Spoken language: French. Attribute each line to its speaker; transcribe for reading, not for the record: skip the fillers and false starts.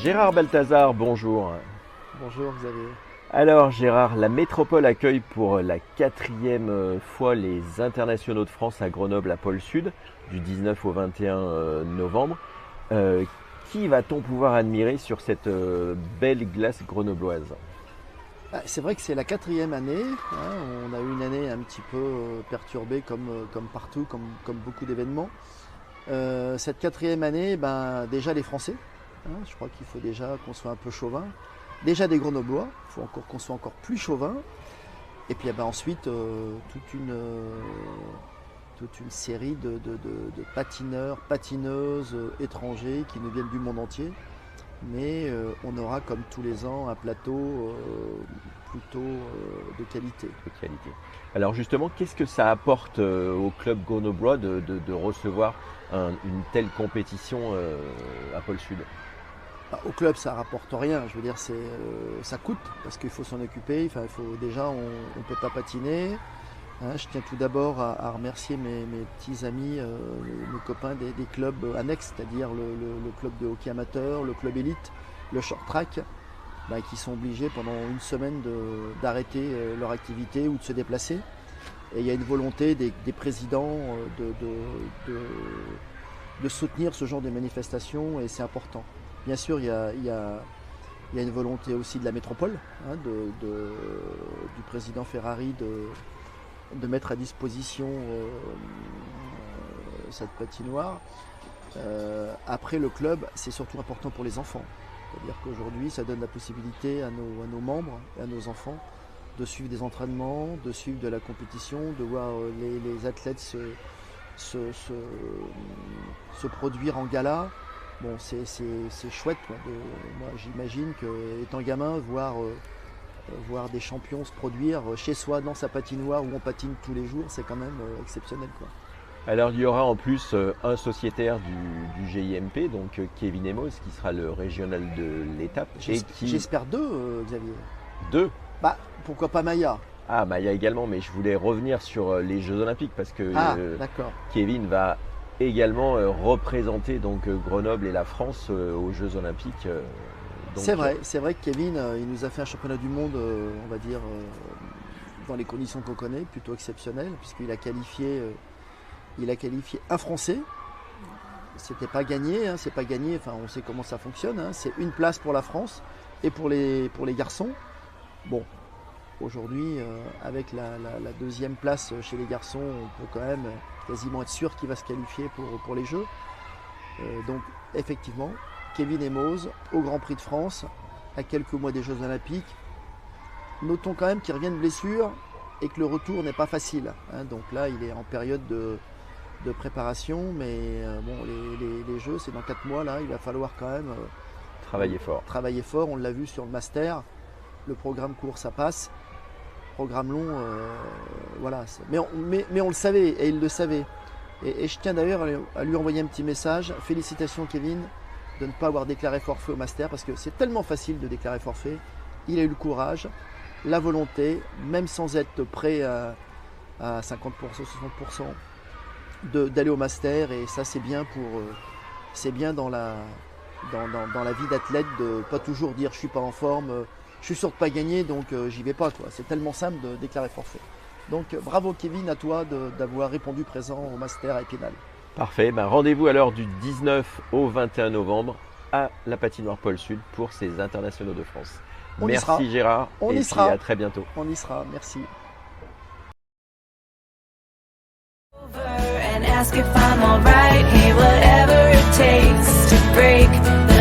Speaker 1: Gérard Balthazar, bonjour.
Speaker 2: Bonjour Xavier.
Speaker 1: Alors Gérard, la métropole accueille pour la 4e fois les Internationaux de France à Grenoble à Pôle Sud, du 19 au 21 novembre. Qui va-t-on pouvoir admirer sur cette belle glace grenobloise?
Speaker 2: C'est vrai que c'est la 4e année. On a eu une année un petit peu perturbée comme partout, comme beaucoup d'événements. Cette 4e année, déjà les Français. Je crois qu'il faut déjà qu'on soit un peu chauvin. Déjà des Grenoblois, il faut encore qu'on soit encore plus chauvin. Et puis ensuite, toute une série de patineurs, patineuses étrangers qui nous viennent du monde entier. Mais on aura comme tous les ans un plateau plutôt de qualité.
Speaker 1: Alors justement, qu'est-ce que ça apporte au club grenoblois de recevoir une telle compétition à Pôle Sud?
Speaker 2: Au club, ça rapporte rien. Je veux dire, ça coûte parce qu'il faut s'en occuper. Déjà, on ne peut pas patiner. Je tiens tout d'abord à remercier mes petits amis, mes copains des clubs annexes, c'est-à-dire le club de hockey amateur, le club élite, le short track, qui sont obligés pendant une semaine d'arrêter leur activité ou de se déplacer. Et il y a une volonté des présidents de soutenir ce genre de manifestations et c'est important. Bien sûr, il y a une volonté aussi de la métropole, du président Ferrari de mettre à disposition cette patinoire. Après, le club, c'est surtout important pour les enfants. C'est-à-dire qu'aujourd'hui, ça donne la possibilité à nos membres et à nos enfants de suivre des entraînements, de suivre de la compétition, de voir les athlètes se produire en gala. Bon, c'est chouette. Moi, j'imagine qu'étant gamin, voir des champions se produire chez soi dans sa patinoire où on patine tous les jours, c'est quand même exceptionnel, quoi.
Speaker 1: Alors il y aura en plus un sociétaire du GIMP, donc Kevin Emos, qui sera le régional de l'étape.
Speaker 2: J'espère deux, Xavier.
Speaker 1: Deux?
Speaker 2: Pourquoi pas Maya?
Speaker 1: Ah, Maya également, mais je voulais revenir sur les Jeux Olympiques parce que Kevin va également représenter donc Grenoble et la France aux Jeux Olympiques.
Speaker 2: C'est vrai que Kevin, il nous a fait un championnat du monde, on va dire, dans les conditions qu'on connaît, plutôt exceptionnelles, puisqu'il a qualifié un Français. C'était pas gagné, c'est pas gagné, on sait comment ça fonctionne, c'est une place pour la France et pour les garçons. Bon, aujourd'hui, avec la 2e place chez les garçons, on peut quand même quasiment être sûr qu'il va se qualifier pour les Jeux. Donc, effectivement, Kevin Emos au Grand Prix de France, à quelques mois des Jeux Olympiques. Notons quand même qu'il revient de blessure et que le retour n'est pas facile. Donc là, il est en période de préparation, mais les Jeux, c'est dans 4 mois. Là, il va falloir quand même travailler fort. On l'a vu sur le Master. Le programme court, ça passe. Programme long, voilà. Mais on le savait et il le savait. Et je tiens d'ailleurs à lui envoyer un petit message. Félicitations Kevin de ne pas avoir déclaré forfait au Master parce que c'est tellement facile de déclarer forfait. Il a eu le courage, la volonté, même sans être prêt à 50%, 60%, d'aller au Master. Et ça, c'est bien dans la vie d'athlète de pas toujours dire je suis pas en forme, je suis sûr de pas gagner donc j'y vais pas, quoi. C'est tellement simple de déclarer forfait. Donc bravo Kevin à toi d'avoir répondu présent au Master à Épinal.
Speaker 1: Parfait, rendez-vous alors du 19 au 21 novembre à la patinoire Pôle Sud pour ces Internationaux de France. Merci Gérard, et puis à très bientôt.
Speaker 2: On y sera, merci.
Speaker 3: And ask if I'm alright, hey, whatever it takes to break the